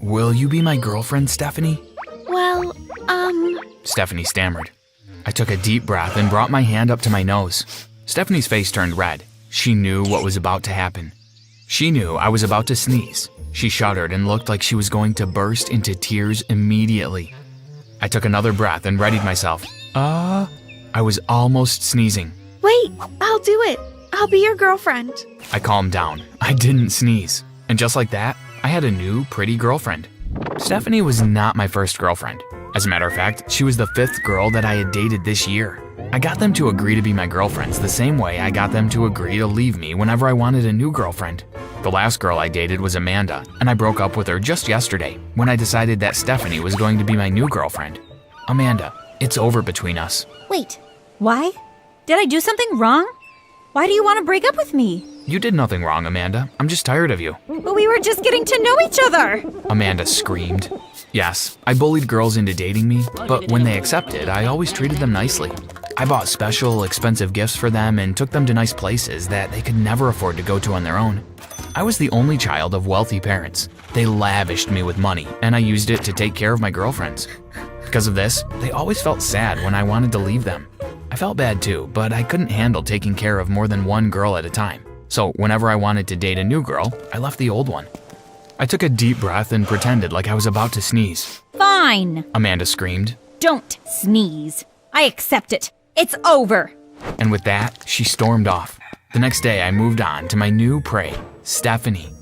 Will you be my girlfriend, Stephanie? Well, Stephanie stammered. I took a deep breath and brought my hand up to my nose. Stephanie's face turned red. She knew what was about to happen. She knew I was about to sneeze. She shuddered and looked like she was going to burst into tears immediately. I took another breath and readied myself. I was almost sneezing. wait, I'll do it. I'll be your girlfriend. I calmed down. I didn't sneeze. And just like that, I had a new, pretty girlfriend. Stephanie was not my first girlfriend. As a matter of fact, she was the 5th girl that I had dated this year. I got them to agree to be my girlfriends the same way I got them to agree to leave me whenever I wanted a new girlfriend. The last girl I dated was Amanda, and I broke up with her just yesterday when I decided that Stephanie was going to be my new girlfriend. Amanda, it's over between us. Wait, why? Did I do something wrong? Why do you want to break up with me? You did nothing wrong, Amanda. I'm just tired of you. But we were just getting to know each other. Amanda screamed. Yes, I bullied girls into dating me, but when they accepted, I always treated them nicely. I bought special, expensive gifts for them and took them to nice places that they could never afford to go to on their own. I was the only child of wealthy parents. They lavished me with money, and I used it to take care of my girlfriends. Because of this, they always felt sad when I wanted to leave them. I felt bad too, but I couldn't handle taking care of more than one girl at a time. So whenever I wanted to date a new girl, I left the old one. I took a deep breath and pretended like I was about to sneeze. Fine. Amanda screamed. Don't sneeze. I accept it. It's over. And with that, she stormed off. The next day, I moved on to my new prey, Stephanie.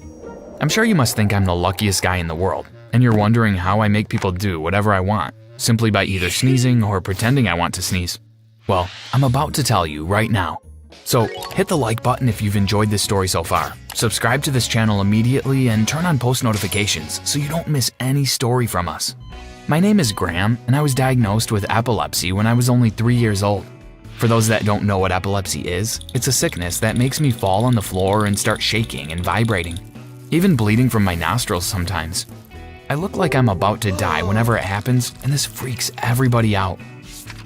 I'm sure you must think I'm the luckiest guy in the world, and you're wondering how I make people do whatever I want, simply by either sneezing or pretending I want to sneeze. Well, I'm about to tell you right now. So hit the like button if you've enjoyed this story so far. Subscribe to this channel immediately and turn on post notifications so you don't miss any story from us. My name is Graham, and I was diagnosed with epilepsy when I was only 3 years old. For those that don't know what epilepsy is, it's a sickness that makes me fall on the floor and start shaking and vibrating, even bleeding from my nostrils sometimes. I look like I'm about to die whenever it happens, and this freaks everybody out.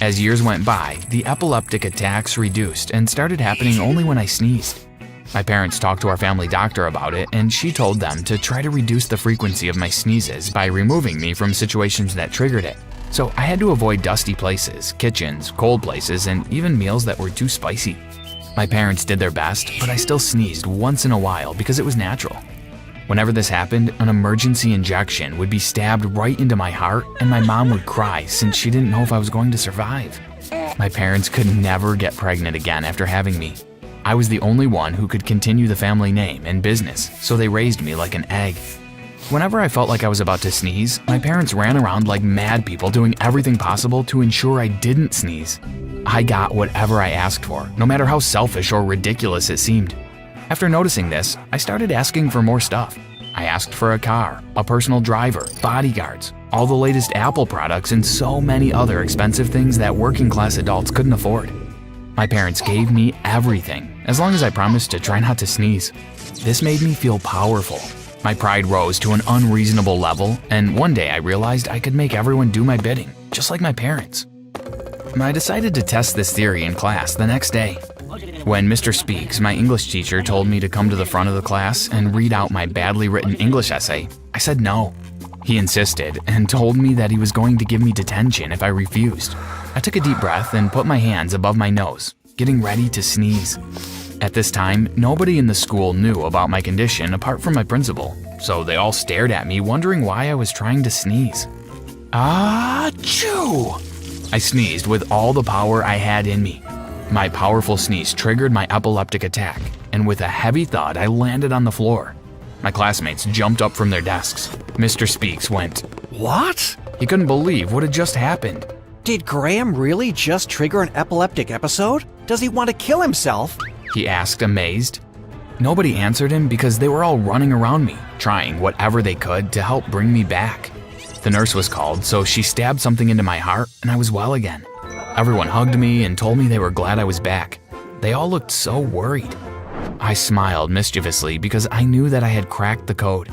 As years went by, the epileptic attacks reduced and started happening only when I sneezed. My parents talked to our family doctor about it, and she told them to try to reduce the frequency of my sneezes by removing me from situations that triggered it. So I had to avoid dusty places, kitchens, cold places, and even meals that were too spicy. My parents did their best, but I still sneezed once in a while because it was natural. Whenever this happened, an emergency injection would be stabbed right into my heart, and my mom would cry since she didn't know if I was going to survive. My parents could never get pregnant again after having me. I was the only one who could continue the family name and business, so they raised me like an egg. Whenever I felt like I was about to sneeze, my parents ran around like mad people doing everything possible to ensure I didn't sneeze. I got whatever I asked for, no matter how selfish or ridiculous it seemed. After noticing this, I started asking for more stuff. I asked for a car, a personal driver, bodyguards, all the latest Apple products, and so many other expensive things that working class adults couldn't afford. My parents gave me everything, as long as I promised to try not to sneeze. This made me feel powerful. My pride rose to an unreasonable level, and one day I realized I could make everyone do my bidding, just like my parents. I decided to test this theory in class the next day. When Mr. Speaks, my English teacher, told me to come to the front of the class and read out my badly written English essay, I said no. He insisted and told me that he was going to give me detention if I refused. I took a deep breath and put my hands above my nose, getting ready to sneeze. At this time, nobody in the school knew about my condition apart from my principal, so they all stared at me wondering why I was trying to sneeze. Achoo! I sneezed with all the power I had in me. My powerful sneeze triggered my epileptic attack, and with a heavy thud, I landed on the floor. My classmates jumped up from their desks. Mr. Speaks went, What? He couldn't believe what had just happened. Did Graham really just trigger an epileptic episode? Does he want to kill himself? He asked, amazed. Nobody answered him because they were all running around me, trying whatever they could to help bring me back. The nurse was called, so she stabbed something into my heart, and I was well again. Everyone hugged me and told me they were glad I was back. They all looked so worried. I smiled mischievously because I knew that I had cracked the code.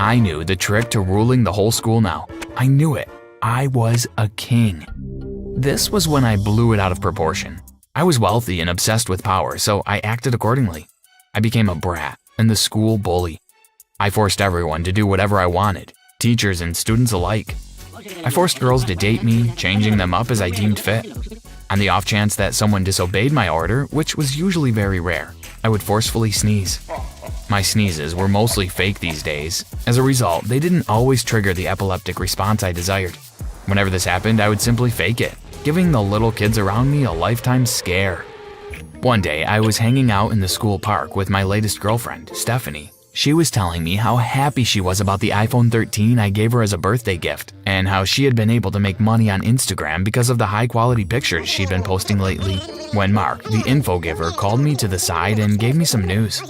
I knew the trick to ruling the whole school now. I knew it. I was a king. This was when I blew it out of proportion. I was wealthy and obsessed with power, so I acted accordingly. I became a brat and the school bully. I forced everyone to do whatever I wanted. teachers and students alike. I forced girls to date me, changing them up as I deemed fit. On the off chance that someone disobeyed my order, which was usually very rare, I would forcefully sneeze. My sneezes were mostly fake these days. As a result, they didn't always trigger the epileptic response I desired. Whenever this happened, I would simply fake it, giving the little kids around me a lifetime scare. One day, I was hanging out in the school park with my latest girlfriend, Stephanie. She was telling me how happy she was about the iPhone 13 I gave her as a birthday gift, and how she had been able to make money on Instagram because of the high-quality pictures she'd been posting lately. When Mark, the info giver, called me to the side and gave me some news.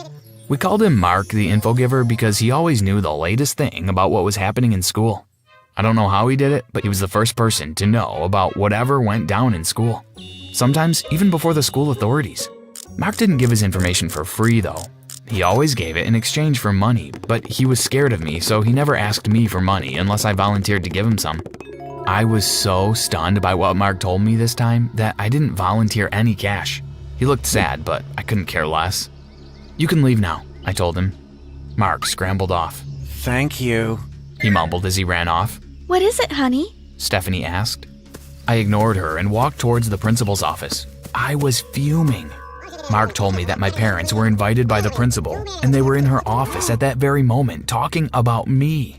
We called him Mark, the info giver, because he always knew the latest thing about what was happening in school. I don't know how he did it, but he was the first person to know about whatever went down in school. Sometimes even before the school authorities. Mark didn't give his information for free, though. He always gave it in exchange for money, but he was scared of me, so he never asked me for money unless I volunteered to give him some. I was so stunned by what Mark told me this time that I didn't volunteer any cash. He looked sad, but I couldn't care less. "You can leave now," I told him. Mark scrambled off. Thank you. He mumbled as he ran off. What is it, honey? Stephanie asked. I ignored her and walked towards the principal's office. I was fuming. Mark told me that my parents were invited by the principal, and they were in her office at that very moment talking about me.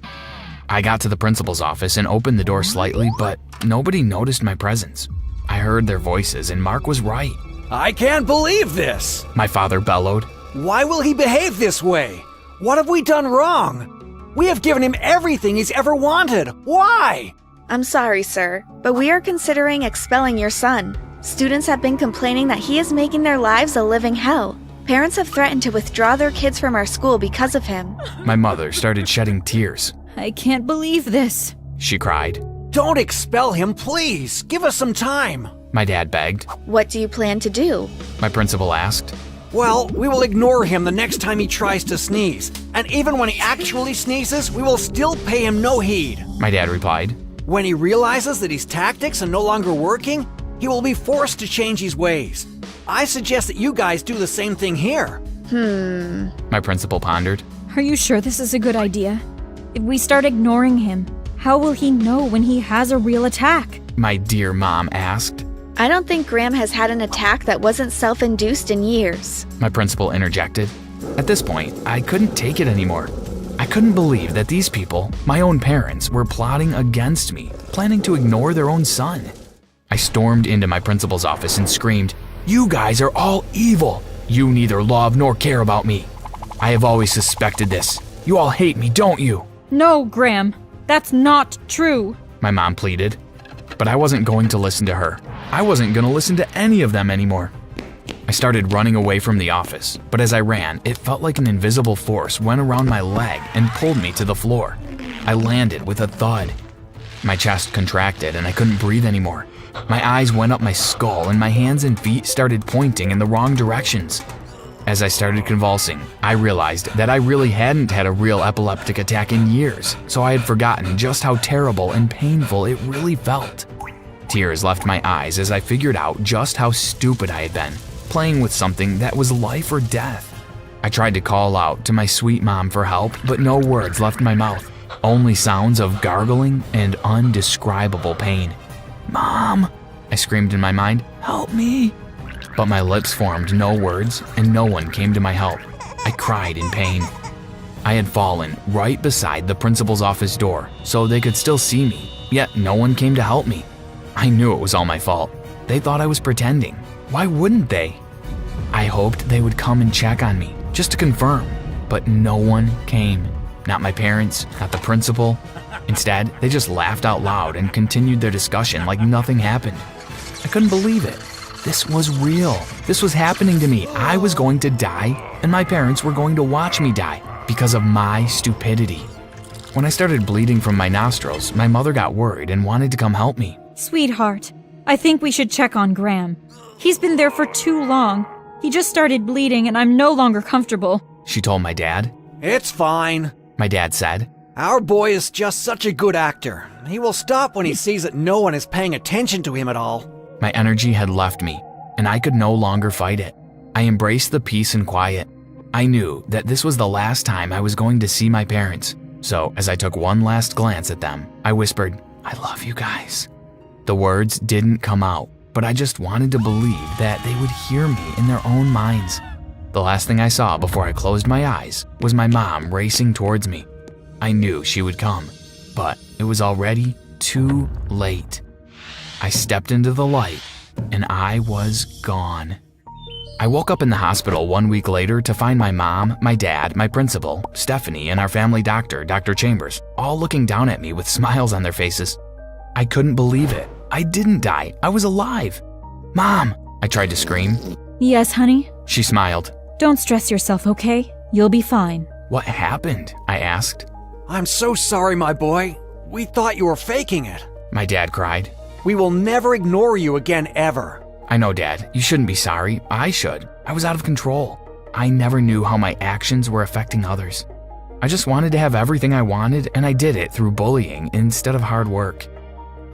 I got to the principal's office and opened the door slightly, but nobody noticed my presence. I heard their voices, and Mark was right. I can't believe this. My father bellowed. Why will he behave this way? What have we done wrong? We have given him everything he's ever wanted. Why? I'm sorry, sir, but we are considering expelling your son. Students have been complaining that he is making their lives a living hell. Parents have threatened to withdraw their kids from our school because of him. My mother started shedding tears. I can't believe this. She cried. Don't expel him, please. Give us some time. My dad begged. What do you plan to do? My principal asked. Well, we will ignore him the next time he tries to sneeze. And even when he actually sneezes, we will still pay him no heed. My dad replied. When he realizes that his tactics are no longer working, he will be forced to change his ways. I suggest that you guys do the same thing here. My principal pondered. Are you sure this is a good idea? If we start ignoring him, how will he know when he has a real attack? My dear mom asked. I don't think Graham has had an attack that wasn't self-induced in years. My principal interjected. At this point, I couldn't take it anymore. I couldn't believe that these people, my own parents, were plotting against me, planning to ignore their own son. I stormed into my principal's office and screamed, "You guys are all evil! You neither love nor care about me. I have always suspected this. You all hate me, don't you?" No, Graham. That's not true. My mom pleaded. But I wasn't going to listen to her. I wasn't going to listen to any of them anymore. I started running away from the office, but as I ran, it felt like an invisible force went around my leg and pulled me to the floor. I landed with a thud. My chest contracted and I couldn't breathe anymore. My eyes went up my skull and my hands and feet started pointing in the wrong directions. As I started convulsing, I realized that I really hadn't had a real epileptic attack in years, so I had forgotten just how terrible and painful it really felt. Tears left my eyes as I figured out just how stupid I had been, playing with something that was life or death. I tried to call out to my sweet mom for help, but no words left my mouth, only sounds of gargling and undescribable pain. "Mom," I screamed in my mind, "help me." But my lips formed no words and no one came to my help. I cried in pain. I had fallen right beside the principal's office door so they could still see me, yet no one came to help me. I knew it was all my fault. They thought I was pretending. Why wouldn't they? I hoped they would come and check on me, just to confirm, but no one came. Not my parents, not the principal. Instead, they just laughed out loud and continued their discussion like nothing happened. I couldn't believe it. This was real. This was happening to me. I was going to die, and my parents were going to watch me die because of my stupidity. When I started bleeding from my nostrils, my mother got worried and wanted to come help me. Sweetheart, I think we should check on Graham. He's been there for too long. He just started bleeding and I'm no longer comfortable. She told my dad. It's fine. My dad said. Our boy is just such a good actor. He will stop when he sees that no one is paying attention to him at all. My energy had left me, and I could no longer fight it. I embraced the peace and quiet. I knew that this was the last time I was going to see my parents. So as I took one last glance at them, I whispered, "I love you guys." The words didn't come out, but I just wanted to believe that they would hear me in their own minds. The last thing I saw before I closed my eyes was my mom racing towards me. I knew she would come, but it was already too late. I stepped into the light, and I was gone. I woke up in the hospital 1 week later to find my mom, my dad, my principal, Stephanie, and our family doctor, Dr. Chambers, all looking down at me with smiles on their faces. I couldn't believe it. I didn't die. I was alive. "Mom!" I tried to scream. Yes, honey? She smiled. Don't stress yourself, okay? You'll be fine. "What happened?" I asked. I'm so sorry, my boy. We thought you were faking it. My dad cried. We will never ignore you again, ever. "I know, Dad. You shouldn't be sorry. I should. I was out of control. I never knew how my actions were affecting others. I just wanted to have everything I wanted, and I did it through bullying instead of hard work.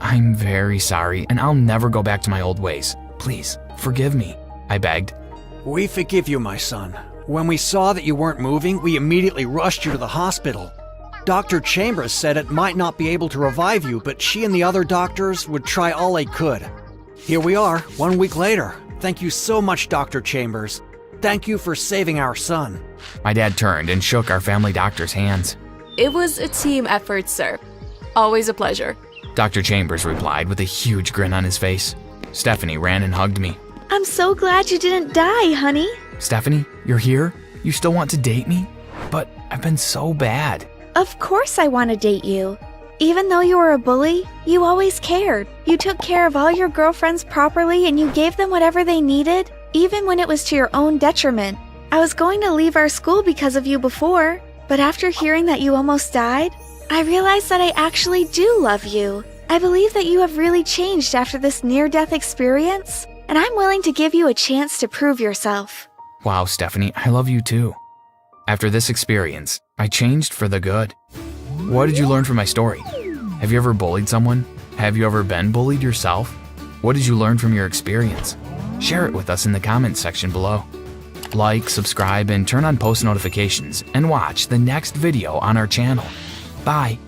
I'm very sorry, and I'll never go back to my old ways. Please, forgive me," I begged. We forgive you, my son. When we saw that you weren't moving, we immediately rushed you to the hospital. Dr. Chambers said it might not be able to revive you, but she and the other doctors would try all they could. Here we are, 1 week later. Thank you so much, Dr. Chambers. Thank you for saving our son. My dad turned and shook our family doctor's hands. It was a team effort, sir. Always a pleasure. Dr. Chambers replied with a huge grin on his face. Stephanie ran and hugged me. I'm so glad you didn't die, honey. "Stephanie, you're here? You still want to date me? But I've been so bad." Of course I want to date you. Even though you were a bully, you always cared. You took care of all your girlfriends properly and you gave them whatever they needed, even when it was to your own detriment. I was going to leave our school because of you before, but after hearing that you almost died, I realized that I actually do love you. I believe that you have really changed after this near-death experience, and I'm willing to give you a chance to prove yourself. Wow, Stephanie, I love you too. After this experience, I changed for the good. What did you learn from my story? Have you ever bullied someone? Have you ever been bullied yourself? What did you learn from your experience? Share it with us in the comments section below. Like, subscribe, and turn on post notifications, and watch the next video on our channel. Bye.